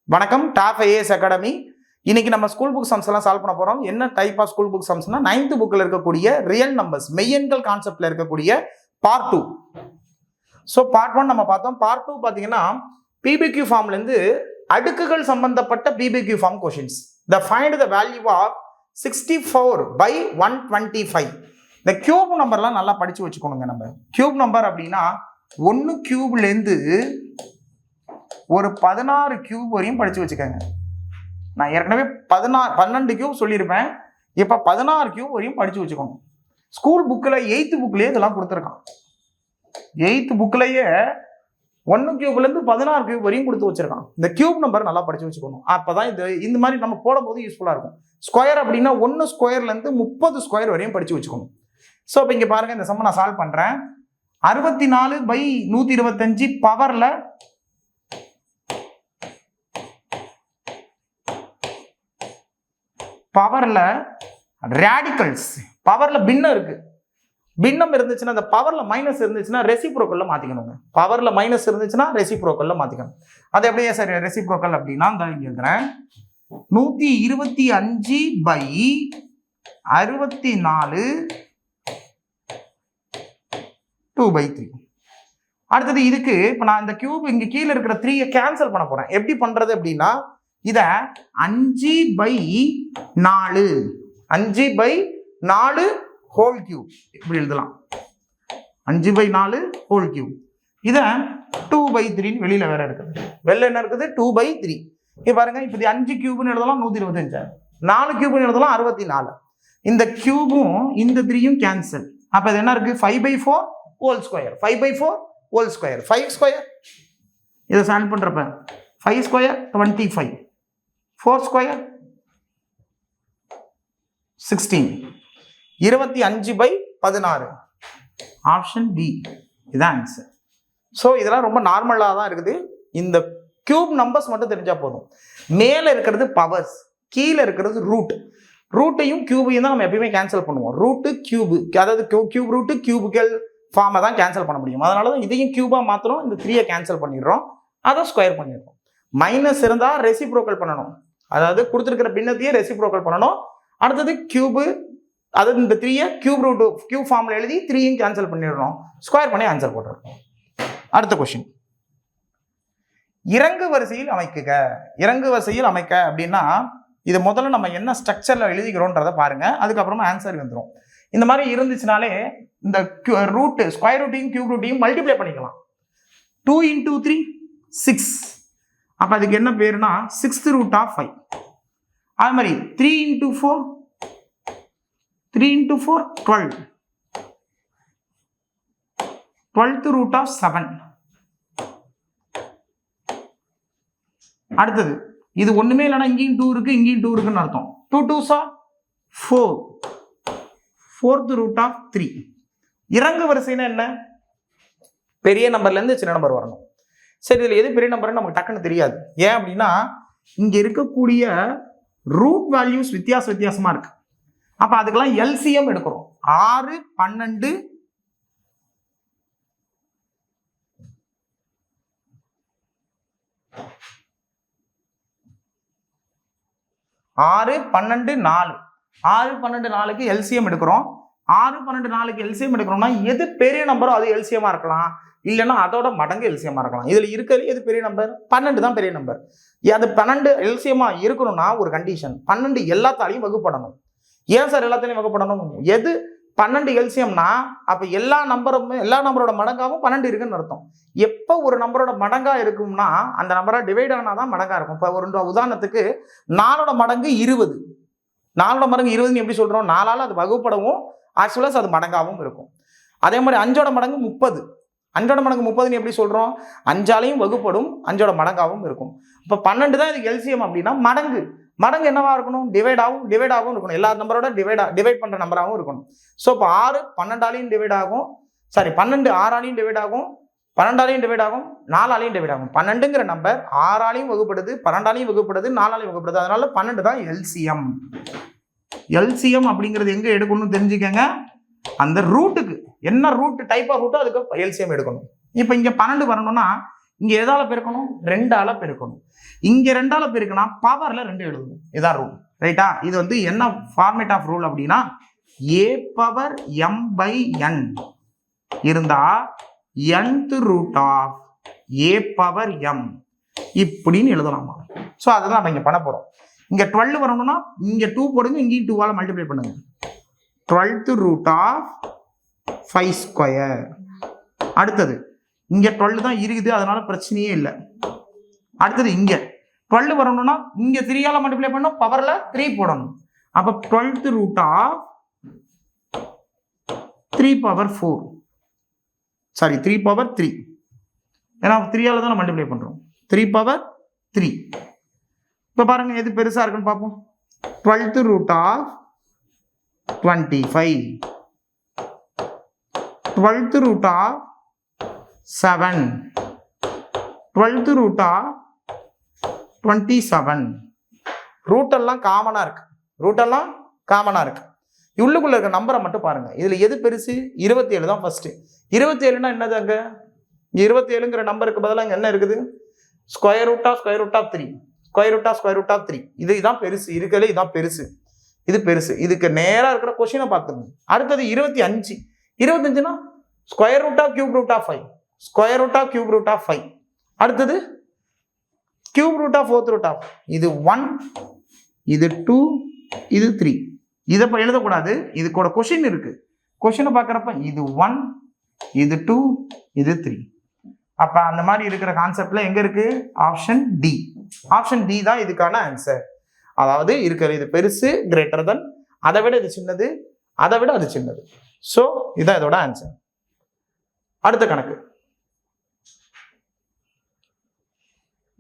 வணக்கம், top IAS academy. இன்னைக்கு நம்ம ஸ்கூல் புக் சம்ஸ் எல்லாம் சால்வ் பண்ண போறோம். என்ன டைப் ஆஃப் ஸ்கூல் புக் சம்ஸ்னா 9th புக்ல இருக்கக்கூடிய ரியல் நம்பர்ஸ் மெய்யெண்கள் கான்செப்ட்ல இருக்கக்கூடிய பார்ட் 2. ஸோ பார்ட் 1 நம்ம பார்த்தோம். பார்ட் 2 பார்த்தீங்கன்னா பிபிக்யூ ஃபார்ம்ல இருந்து அடுக்குகள் சம்பந்தப்பட்ட பிபிக்யூ form questions. The find the value of 64/125. இந்த கியூப் நம்பர்லாம் நல்லா படிச்சு வச்சுக்கணுங்க. நம்ம கியூப் நம்பர் அப்படின்னா 1 கியூப்லேருந்து ஒரு 16 கியூப் வரையும் படிச்சு வச்சுக்கோங்க. நான் ஏற்கனவே 12 கியூப் சொல்லியிருப்பேன். இப்போ 16 கியூப் வரையும் படிச்சு வச்சுக்கணும். ஸ்கூல் புக்கில் 8th புக்லேயே இதெல்லாம் கொடுத்துருக்கான். 8th புக்லேயே 1 கியூப்லேருந்து 16 கியூப் வரையும் கொடுத்து வச்சிருக்கான். இந்த கியூப் நம்பர் நல்லா படிச்சு வச்சுக்கணும். அப்போதான் இந்த மாதிரி நம்ம போடும்போது யூஸ்ஃபுல்லாக இருக்கும். ஸ்கொயர் அப்படின்னா 1 ஸ்கொயர்லேருந்து 30 ஸ்கொயர் வரையும் படிச்சு வச்சுக்கணும். ஸோ இப்போ இங்கே பாருங்க, இந்த சம்ம நான் சால்வ் பண்ணுறேன். 64/125 பவர்ல ரேடிக்கல்ஸ், பவர்ல பின்னம் இருக்கு. பின்னம் இருந்துச்சுன்னா, அந்த பவர்ல மைனஸ் இருந்துச்சுன்னா ரெசிப்ரோக்கல்ல மாத்திக்கணுங்க. பவர்ல மைனஸ் இருந்துச்சுன்னா ரெசிப்ரோக்கல்ல மாத்திக்கணும். அது எப்படியே சரி ரெசிப்ரோக்கல் அப்படின்னா இந்த இங்க இருக்கிறேன் 125/64 2/3. அடுத்தது இதுக்கு இப்ப நான் இந்த கியூப் இங்க கீழே இருக்கிற 3 கேன்சல் பண்ண போறேன். எப்படி பண்றது அப்படின்னா, இத 5/4 ஹோல் கியூப் இப்படி எழுதலாம். 5/4 ஹோல் கியூப். இத 2/3 வெளியில வேற இருக்குது. வெளில என்ன இருக்குது? 2/3. இங்க பாருங்க, இப்ப 5 கியூப்னு எழுதலாம் 125, 4 கியூப்னு எழுதலாம் 64. இந்த கியூபும் இந்த 3யும் கேன்சல். அப்ப இது என்ன இருக்கு? 5/4 whole square. 5/4 whole square. 5 square இதை சால்வ் பண்றப்ப 5 ஸ்கொயர் 25, 4 ஸ்கொயர் 16, 25/16. ஆப்ஷன் பி இதான் ஆன்சர். ஸோ இதெல்லாம் ரொம்ப நார்மலாக தான் இருக்குது. இந்த கியூப் நம்பர்ஸ் மட்டும் தெரிஞ்சா போதும். மேலே இருக்கிறது பவர்ஸ், கீழே இருக்கிறது ரூட். ரூட்டையும் கியூபையும் தான் நம்ம எப்பயுமே கேன்சல் பண்ணுவோம். ரூட்டு கியூபு, அதாவது கியூப் ரூட்டு கியூபிக்கல் ஃபார்மை தான் கேன்சல் பண்ண முடியும். அதனால தான் இதையும் கியூபாக மாத்திரம் இந்த 3 கேன்சல் பண்ணிடுறோம், அதை ஸ்கொயர் பண்ணிடுறோம். மைனஸ் இருந்தால் ரெசிப்ரோக்கல் பண்ணணும். அதாவது கொடுத்துருக்கிற பின்னத்தையே ரெசிப்ரோக்கல் பண்ணணும். அடுத்தது கியூபு, அதாவது இந்த 3 கியூப் ரூட் கியூப் ஃபார்ம்ல எழுதி 3யும் கேன்சல் பண்ணிடுறோம், ஸ்கொயர் பண்ணி ஆன்சர் போட்டுறோம். அடுத்த கொஸ்டின், இறங்கு வரிசையில் அமைக்குக. இறங்கு வரிசையில் அமைக்க அப்படின்னா இது முதல்ல நம்ம என்ன ஸ்ட்ரக்சர்ல எழுதிக்கிறோன்றதை பாருங்க, அதுக்கப்புறமா ஆன்சர் வந்துடும். இந்த மாதிரி இருந்துச்சுனாலே இந்த ரூட் ஸ்கொயர் ரூட்டையும் கியூப் ரூட்டையும் மல்டிப்ளை பண்ணிக்கலாம். 2 × 3 6. அப்ப அதுக்கு என்ன பேருனா 6th root of 5. அது மாதிரி 3 × 4 12, 12th root of 7. அடுத்தது இது ஒண்ணுமே இல்லைன்னா இங்கேயும் 2 இருக்கு, இங்கேயும் 2 இருக்குன்னு அர்த்தம். 2 2s are 4, 4th root of 3. இறங்கு வரிசைன்னா என்ன? பெரிய நம்பர்ல இருந்து சின்ன நம்பர் வரணும். சரி, இதுல எது பெரிய நம்பர்னு நமக்கு டக்குன்னு தெரியாது. ஏன் அப்படின்னா இங்க இருக்கக்கூடிய ரூட் வேல்யூஸ் வித்தியாசமா இருக்கு. அப்ப அதுக்கெல்லாம் எல்சிஎம் எடுக்கிறோம். 6 12 6 12 4 6 12 4க்கு எல்சிஎம் எடுக்கிறோம். 6 12 4க்கு எல்சிஎம் எடுக்கிறோம்னா எது பெரிய நம்பரோ அது எல்சிஎமா இருக்கலாம், இல்லைன்னா அதோட மடங்கு எல்சிஎமா இருக்கலாம். இதுல இருக்கிறது எது பெரிய நம்பர்? 12 தான் பெரிய நம்பர். அது 12 எல்சிஎமா இருக்கணும்னா ஒரு கண்டிஷன், 12 எல்லாத்தாலையும் வகுப்படணும். ஏன் சார் எல்லாத்தாலையும் வகுப்படணும்? எது 12 எல்சிஎம்னா அப்ப எல்லா நம்பரோட மடங்காவும் 12 இருக்குன்னு அர்த்தம். எப்போ ஒரு நம்பரோட மடங்கா இருக்கும்னா அந்த நம்பரா டிவைட் ஆனாதான் மடங்கா இருக்கும். இப்போ ஒரு உதாரணத்துக்கு 4ஓட மடங்கு 20. 4ஓட மடங்கு 20 எப்படி சொல்றோம்? 4ஆல அது வகுப்படவும் ஆக்சுவலாக அது மடங்காவும் இருக்கும். அதே மாதிரி 5ஓட மடங்கு 30. 5ஓட மடங்கு 30 எப்படி சொல்றோம்? 5ஆலையும் வகுப்படும், 5ஓட மடங்காவும் இருக்கும். இப்போ 12 தான் இதுக்கு எல்சிஎம் அப்படின்னா மடங்கு என்னவா இருக்கணும்? டிவைட் ஆகும் இருக்கணும். எல்லா நம்பரோட டிவைட் பண்ற நம்பராகவும் இருக்கணும். ஸோ இப்போ 6 12ஆலையும் டிவைட் ஆகும், 12 6ஆலையும் டிவைட் ஆகும், 12ஆலையும் டிவைட் ஆகும், 4ஆலையும் டிவைட் ஆகும். 12ங்கிற நம்பர் 6ஆலையும் வகுப்படுது, 12ஆலையும் வகுப்படுது, 4ஆலையும் வகுப்படுது. அதனால 12 தான் எல்சிஎம். எல்சிஎம் அப்படிங்கிறது எங்க எடுக்கணும்னு தெரிஞ்சுக்கங்க. அந்த ரூட்டுக்கு என்ன ரூட் டைப் ஆஃப் ரூட்டோ அதுக்கு எல்சிஎம் எடுக்கணும். இப்போ இங்க 12 வரணும்னா இங்க எதால பெருக்கணும்? 2ஆல பெருக்கணும். இங்க 2ஆல பெருக்கினா பவர்ல 2 எழுதணும். இதான் ரூல். ரைட்டா? இது வந்து என்ன ஃபார்மேட் ஆஃப் ரூல் அப்படின்னா a power m by n இருந்தா nth root of a power m இப்படின்னு எழுதலாமா. ஸோ அதுதான் நம்ம இங்க பண்ண போறோம். இங்க 12 வரணும்னா இங்க 2 போடுங்க, இங்கேயும் 2ஆல மல்டிப்ளை பண்ணுங்க. 12th root of 5 square. அடுத்தது இங்க 12 தான் இருக்குது, அதனால பிரச்சனையே இல்லை. அடுத்தது இங்க 12 வரணும்னா இங்க 3ஆல மல்டிப்ளை பண்ணணும், பவர்ல 3 போடணும். அப்ப 12th root of 3 power 4, sorry 3 power 3, ஏன்னா 3ஆல தான் மல்டிப்ளை பண்றோம். 3 பவர் 3. இப்ப பாருங்க எது பெருசா இருக்குன்னு பார்ப்போம். 12th root of 25, 12th root of 7, 12th root of 27. Root எல்லாம் காமனா இருக்கு. ரூட் எல்லாம் காமனா இருக்கு. உள்ளுக்குள்ள இருக்க நம்பரை மட்டும் பாருங்க. இதுல எது பெருசு? 27 தான் ஃபர்ஸ்ட். 27னா என்னது? அங்க 27ங்கிற நம்பருக்கு பதிலாக என்ன இருக்குது? Square root of 3, square root of 3. இதுதான் பெருசு. இருக்கல இதுதான் பெருசு. இது பெருசு. இதுக்கு நேரா இருக்கிற கொஸ்டினை பார்த்துக்கணும். அடுத்தது 25. 25னா square root of cube root of 5, square root of cube root of 5. அடுத்தது cube root of 4th root of. இது 1, இது 2, இது 3. இதை எழுதக்கூடாது. இது கூட கொஸ்டின் இருக்கு. கொஸ்டினை பார்க்குறப்ப இது 1, இது 2, இது 3. அப்ப அந்த மாதிரி இருக்கிற கான்செப்ட்ல எங்க இருக்கு? Option D. ஆப்ஷன் டி தான் இதுக்கான ஆன்சர். அதாவது இருக்கிற இது பெருசு, கிரேட்டர் தென், அதை விட இது சின்னது, அதை விட அது சின்னது. ஸோ இதான் இதோட ஆன்சர். அடுத்த கணக்கு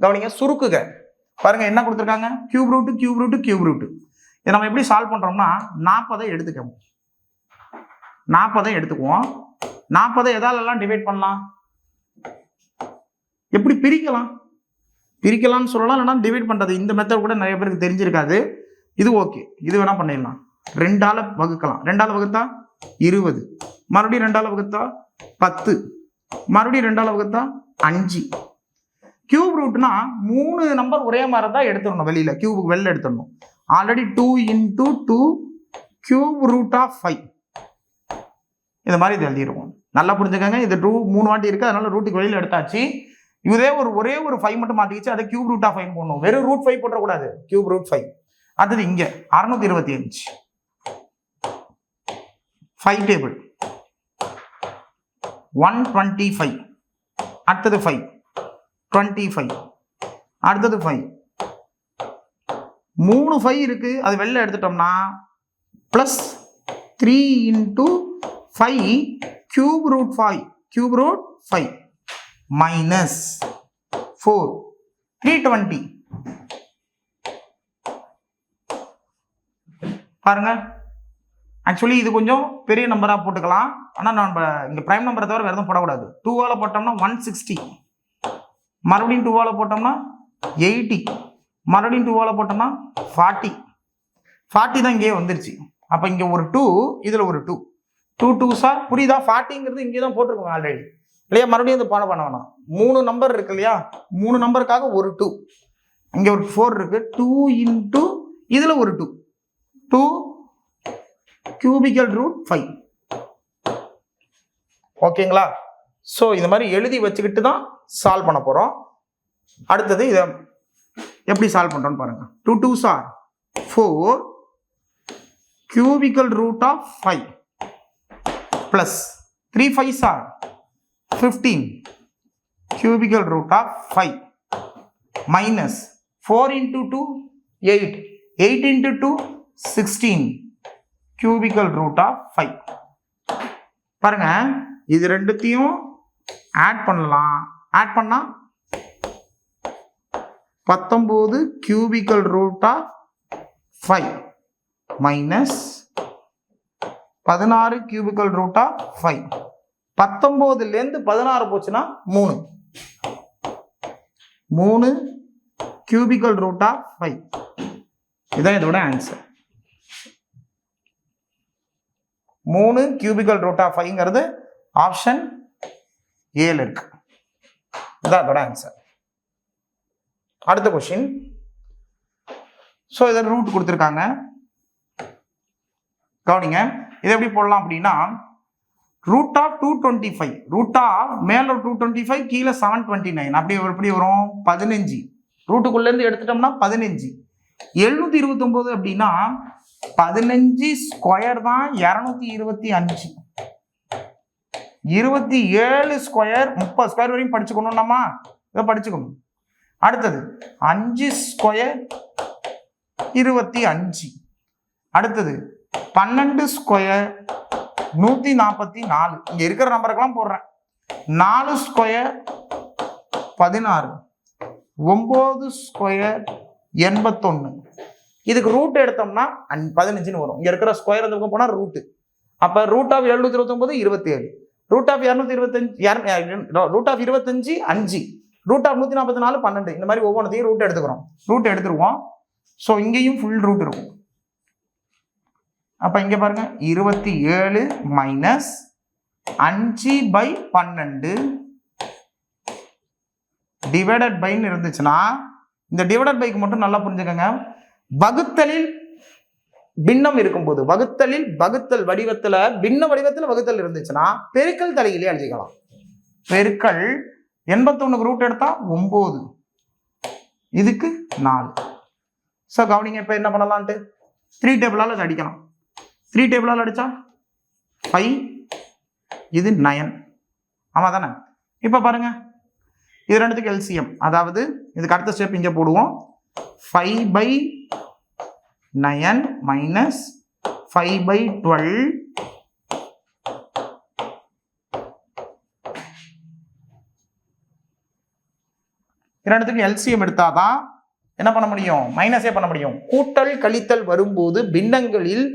கவனிங்க. சுருக்குக பாருங்க என்ன கொடுத்துருக்காங்க? Cube root, cube root, cube root. இதை நம்ம எப்படி சால்வ் பண்றோம்னா 40 எடுத்துக்குவோம். 40 எடுத்துக்குவோம். 40 எதாலெல்லாம் டிவைட் பண்ணலாம்? எப்படி பிரிக்கலாம்? பிரிக்கலாம்னு சொல்லலாம், இல்லைன்னா டிவைட் பண்றது. இந்த மெத்தட் கூட நிறைய பேருக்கு தெரிஞ்சிருக்காது. இது ஓகே, இது வேணா பண்ணிடலாம். 2ஆல வகுக்கலாம். 2ஆல வகுத்தா 20, மறுபடியும் 2ஆல வகுத்தா 10, மறுபடியும் 2ஆல வகுத்தா 5. கியூப் ரூட்னா 3 நம்பர் ஒரே மாதிரி தான் எடுத்துடணும். வெளியில கியூபுக்கு வெளில எடுத்துடணும். ஆல்ரெடி 2 × 2 கியூப் ரூட் ஆஃப் 5 இந்த மாதிரி இது எழுதிடுவோம். நல்லா புரிஞ்சுக்கங்க. இது 2 3 வாட்டி இருக்கு, அதனால ரூட்டுக்கு வெளியில எடுத்தாச்சு. இதே ஒரே ஒரு 5 மட்டும் மாத்திக்கிச்சு, அதை கியூப் ரூட் ஆஃப் 5 போடணும். வெறும் ரூட் 5 போட்டக்கூடாது, கியூப் ரூட் 5. அடுத்தது இங்க 625 5 டேபிள் 125. அடுத்தது 5 25. அடுத்தது 5. 3 5 இருக்கு, அது வெளில எடுத்துட்டோம்னா plus 3 × 5 cube root 5, cube root 5 minus 4 320. பாருங்க, ஆக்சுவலி இது கொஞ்சம் பெரிய நம்பரா போட்டுக்கலாம். ஆனா நம்ம இங்க பிரைம் நம்பரை தவிர வேற எதுவும் போடக்கூடாது. 2ஆல போட்டோம்னா 160, மறுபடியும் 2ஆல போட்டோம்னா 80, மறுபடியும் 2ஆல போட்டோம்னா 40. 40 தான் இங்கே வந்துருச்சு. அப்ப இங்க ஒரு 2, இதுல ஒரு 2, 2 2s ஆர் புரியுதா? 40ங்கிறது இங்கே தான் போட்டிருக்கோம் ஆல்ரெடி இல்லையா? மறுபடியும் இது பண்ண வேணாம். 3 நம்பர் இருக்கு இல்லையா? 3 நம்பருக்காக ஒரு 2, இங்க ஒரு 4 இருக்கு. 2 × இதுல ஒரு 2, 2 கியூபிக்கல் ரூட் 5. ஓகேங்களா? ஸோ இந்த மாதிரி எழுதி வச்சுக்கிட்டு தான் சால்வ் பண்ண போறோம். அடுத்தது இதை எப்படி சால்வ் பண்றோம்னு பாருங்க. 2 2s R 4 cubical root of 5 plus 3 5s are 15 cubical root of 5 minus 4 × 2 8, 8 × 2 16 cubical root of 5. பாருங்க, இது ரெண்டுத்தையும் ஆட் பண்ணலாம். ஆட் பண்ணா 19 cubical root of 5 minus 16 cubical root of 5. 19லேருந்து 16 போச்சுன்னா 3 cubical root of 5. இதான் இதோட ஆன்சர். 3 cubical root of 5ங்கிறது option ஏல இருக்கு. இதான் அதோட ஆன்சர். அடுத்த கொஸ்டின். ஸோ இதை ரூட் கொடுத்துருக்காங்க, கவனிங்க. இதை எப்படி போடலாம் அப்படின்னா, ரூட் ஆஃப் 225, ரூட் ஆஃப் மேல 225 கீழே 729, அப்படி எப்படி வரும் 15, ரூட்டுக்குள்ள இருந்து எடுத்துட்டோம்னா 15. 729 அப்படின்னா 15 ஸ்கொயர் தான் 225. 27 ஸ்கொயர் 30 ஸ்கொயர் வரையும் படிச்சுக்கணும். நம்ம இதை படிச்சுக்கணும். அடுத்தது 5 ஸ்கொயர் 25. அடுத்தது 12 ஸ்கொயர் 144. இங்க இருக்கிற நம்பருக்கெல்லாம் போடுறேன். 4 ஸ்கொயர் 16, 9 ஸ்கொயர் 81. இதுக்கு ரூட் எடுத்தோம்னா 15 வரும். இங்க இருக்கிற ஸ்கொயர் அந்த பக்கம் போனா ரூட். அப்ப root of 729 27, root of 225 root of 25 5, root of 144 12. இந்த மாதிரி ஒவ்வொன்றத்தையும் ரூட் எடுத்துக்கிறோம். ரூட் எடுத்துருவோம். ஸோ இங்கேயும் ஃபுல் ரூட் இருக்கும். அப்ப இங்க பாருங்க 27 மைனஸ் 5/12 டிவைடட் பைன்னு இருந்துச்சுன்னா, இந்த டிவைடட் பைக்கு மட்டும் நல்லா புரிஞ்சுக்கங்க. வகுத்தலில் பின்னம் இருக்கும்போது, வகுத்தல் வடிவத்துல பின்ன வடிவத்துல வகுத்தல் இருந்துச்சுன்னா பெருக்கல் தலையிலே எழுதிக்கலாம். பெருக்கல் 81 ரூட் எடுத்தா 9, இதுக்கு 4. ஸோ கவனிங்க, இப்ப என்ன பண்ணலான்ட்டு 3 டேபிளால் அது அடிக்கலாம். 3 டேபிளால் அடிச்சா 5, இது 9. ஆமா தானே? இப்ப பாருங்க, இது ரெண்டுத்துக்கு எல்சிஎம், அதாவது இதுக்கு அடுத்த ஸ்டெப் இங்க போடுவோம். 5/9 மைனஸ் 5/12 ரெண்டுத்துக்கு எல்சிஎம் எடுத்தாதான் என்ன பண்ண முடியும், மைனஸே பண்ண முடியும். கூட்டல் கழித்தல் வரும்போது பின்னங்களில்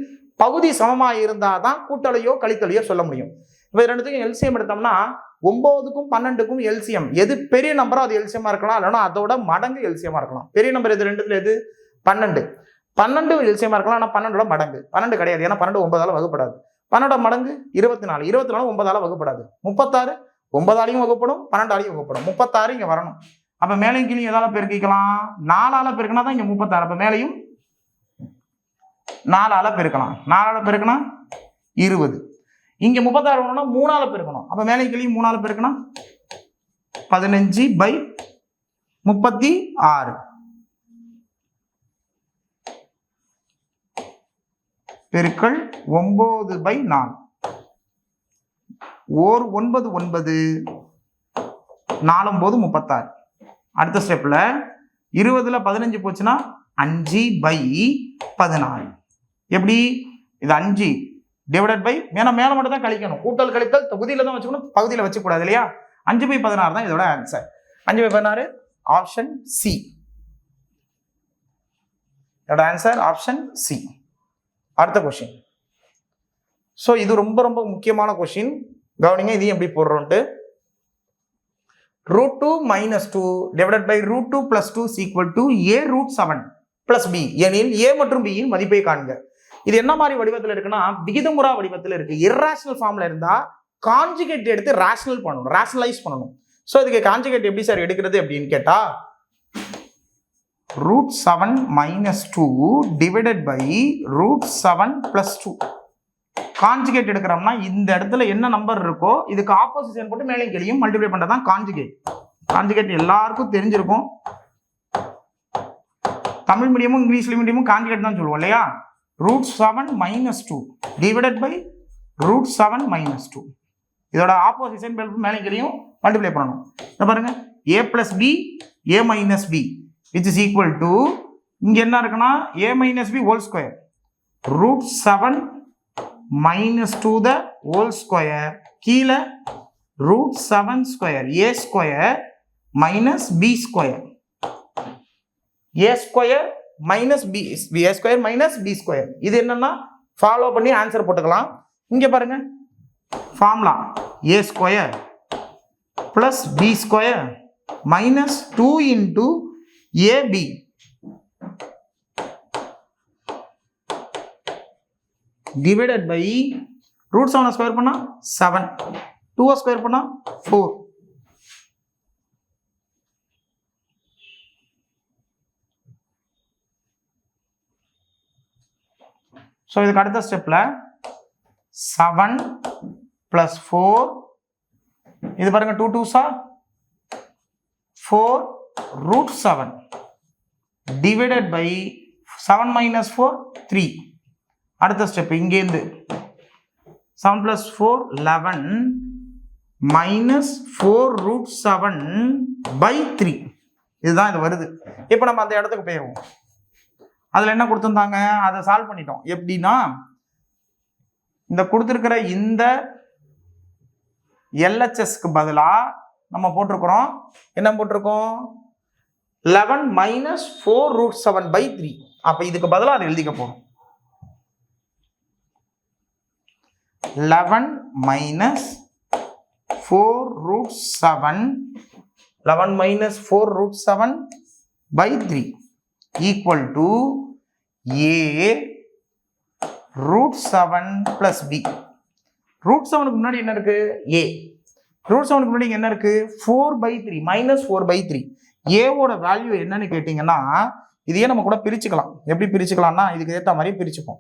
பகுதி சமமாக இருந்தாதான் கூட்டலையோ கழித்தலையோ சொல்ல முடியும். இப்போ ரெண்டுத்துக்கும் எல்சிஎம் எடுத்தோம்னா 9க்கும் 12க்கும் எல்சிஎம் எது பெரிய நம்பரோ அது எல்சிஎமா இருக்கலாம், இல்லைன்னா அதோட மடங்கு எல்சிஎமா இருக்கலாம். பெரிய நம்பர் எது ரெண்டுத்துல எது 12 எல்சிஎமா இருக்கலாம், ஆனால் 12ஓட மடங்கு 12 கிடையாது. ஏன்னா 12 9ஆல வகுப்படாது. 12ஓட மடங்கு 24, 24 9ஆல வகுப்படாது. 36 9ஆலையும் வகுப்படும், 12ஆலையும் வகுப்படும். 36 இங்க வரணும். அப்ப மேலையும் கீழே எதால பெருக்கிக்கலாம், 4ஆல பெருக்கினா தான் இங்க 36. அப்ப மேலையும் 4ஆல பெருக்கலாம். 4ஆல பெருக்கினா 20. இங்க 36 வரணும்னா 3ஆல பெருக்கணும். அப்ப மேலையும் கீழே 3ஆல பெருக்கினா 15/36 பெருக்கல் 9/4. ஓர் 9 9, 4 9 36. அடுத்த ஸ்டெப்ல 20ல 15 போச்சுன்னா 5/16. எப்படி? இது 5 டிவைடட் பை, ஏன்னா மேல மட்டும் தான் கழிக்கணும். கூட்டல் கழித்தல் தொகுதியில தான் வச்சுக்கணும், பகுதியில் வச்சுக்கூடாது இல்லையா? 5/16 தான் இதோட ஆன்சர். 5/16 option C. இதோட ஆன்சர் ஆப்ஷன் சி. அடுத்த கொஸ்டின். ஸோ இது ரொம்ப ரொம்ப முக்கியமான கொஸ்டின், கவனிங்க. இதையும் எப்படி போடுறோன்ட்டு. √2 - 2 divided by √2 + 2 is equal to a√7 + b எனில் a மற்றும் b இன் மதிப்பை காண்க. இது என்ன மாதிரி வடிவத்தில் இருக்குன்னா, விகிதமுறா வடிவத்தில் இருக்கு. இர்ராஷனல் ஃபார்ம்ல இருந்தா கான்ஜுகேட் எடுத்து ரேஷனல் பண்ணணும், ரேஷனலைஸ் பண்ணணும். ஸோ இதுக்கு கான்ஜுகேட் எப்படி சார் எடுக்கிறது அப்படின்னு கேட்டா, √7 - 2 divided by √7 + 2. கான்ஜுகேட் எடுக்கிறோம்னா இந்த இடத்துல என்ன நம்பர் இருக்கோ இதுக்கு ஆப்போசிஷன் போட்டு மேலே கீழேயும் மல்டிப்ளை பண்றதுதான் கான்ஜுகேட். கான்ஜுகேட் எல்லாருக்கும் தெரிஞ்சிருக்கும். தமிழ் மீடியமும் இங்கிலீஷ் மீடியமும் கான்ஜுகேட் தான் சொல்லுவோம் இல்லையா? √7 - 2 டிவைடட் பை √7 - 2. இதோட ஆப்போசிஷன் மேலே கீழேயும் மல்டிப்ளை பண்ணணும். பாருங்க, a + b a - b which is equal to, இங்க என்ன இருக்குன்னா a - b whole square √7 - 2 the whole square கீழே √7 square a square minus b square, a square minus b, a square minus b square. இது என்னன்னா follow பண்ணி answer போட்டுக்கலாம். இங்க பாருங்க, formula a square plus b square minus 2 into ab divided by √7 square பண்ணா 7, 2 square பண்ணா 4. So இதுக்கு அடுத்த ஸ்டெப்பில் 7 + 4 இது பாருங்க 2 2s 4 √7 divided by 7 - 4 3. அடுத்த ஸ்டெப் இங்கேருந்து 7 + 4 11 - 4 √7 / 3. இதுதான் இது வருது. இப்போ நம்ம அந்த இடத்துக்கு போயிடுவோம். அதில் என்ன கொடுத்துருந்தாங்க, அதை சால்வ் பண்ணிட்டோம். எப்படின்னா இந்த கொடுத்துருக்கிற இந்த LHSக்கு பதிலாக நம்ம போட்டிருக்கிறோம், என்ன போட்டிருக்கோம், 11 - 4 √7 / 3. அப்போ இதுக்கு பதிலாக அதை எழுதிக்க போகிறோம். 11 - 4 √7 11 - 4 √7 / 3 equal to A √7 + B. √7க்கு முன்னாடி என்ன இருக்கு, A. √7க்கு முன்னாடி என்ன இருக்கு, 4/3 -4/3. ஏவோட வேல்யூ என்னன்னு கேட்டீங்கன்னா இதையே நம்ம கூட பிரிச்சுக்கலாம். எப்படி பிரிச்சுக்கலாம்னா இதுக்கு ஏற்ற மாதிரி பிரிச்சுப்போம்.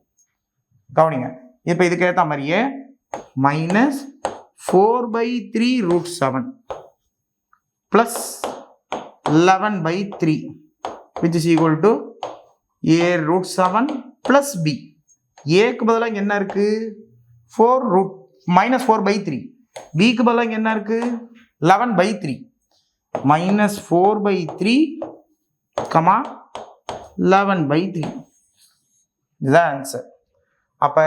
கவனிங்க, இப்போ இதுக்கு ஏற்ற மாதிரியே -4/3 √7 +11/3 which is equal to A √7 + B. ஏக்கு பதிலாக என்ன இருக்கு, -4/3. பிக்கு பதிலாக என்ன இருக்கு, 11/3. -4/3, 11/3. இதுதான் ஆன்சர். அப்போ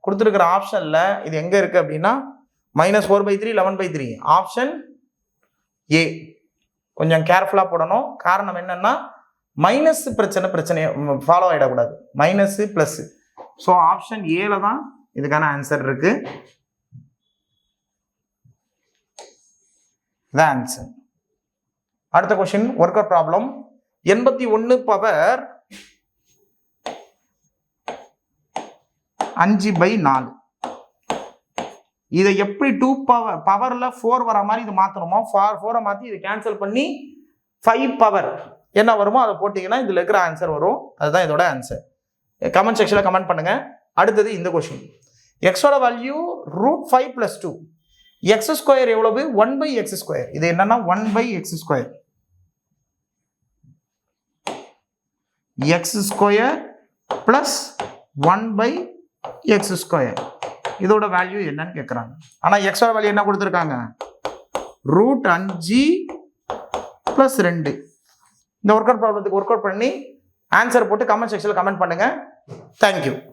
கொடுத்துருக்கிற ஆப்ஷனில் இது எங்கே இருக்குது அப்படின்னா -4/3 11/3 ஆப்ஷன் ஏ. கொஞ்சம் கேர்ஃபுல்லாக போடணும். காரணம் என்னன்னா மைனஸ் பிரச்சனை ஃபாலோ ஆகிடக்கூடாது, மைனஸு ப்ளஸ்ஸு. ஸோ ஆப்ஷன் ஏல தான் இதுக்கான ஆன்சர் இருக்கு. இதான் ஆன்சர். அடுத்த question, work out problem. 81 power 5/4. இதை எப்படி 2 பவர்ல 4 வர மாதிரி இது மாற்றணுமோ 4 மாற்றி இதை கேன்சல் பண்ணி 5 பவர் என்ன வருமோ அதை போட்டிங்கன்னா இதில் இருக்கிற ஆன்சர் வரும். அதுதான் இதோட ஆன்சர். கமெண்ட் செக்ஷனில் கமெண்ட் பண்ணுங்க. அடுத்தது இந்த கொஸ்டின், எக்ஸோட வேல்யூ √5 + 2. x² எவ்வளவு, 1/x². இது என்னன்னா 1/x². x² + 1/x². இதோட வேல்யூ என்னன்னு கேட்குறாங்க. ஆனால் எக்ஸோட வேல்யூ என்ன கொடுத்துருக்காங்க, √5 + 2. இந்த ஒர்க் அவுட் ப்ராப்ளத்துக்கு ஒர்க் அவுட் பண்ணி ஆன்சர் போட்டு கமெண்ட் செக்ஷனில் கமெண்ட் பண்ணுங்க. தேங்க்யூ.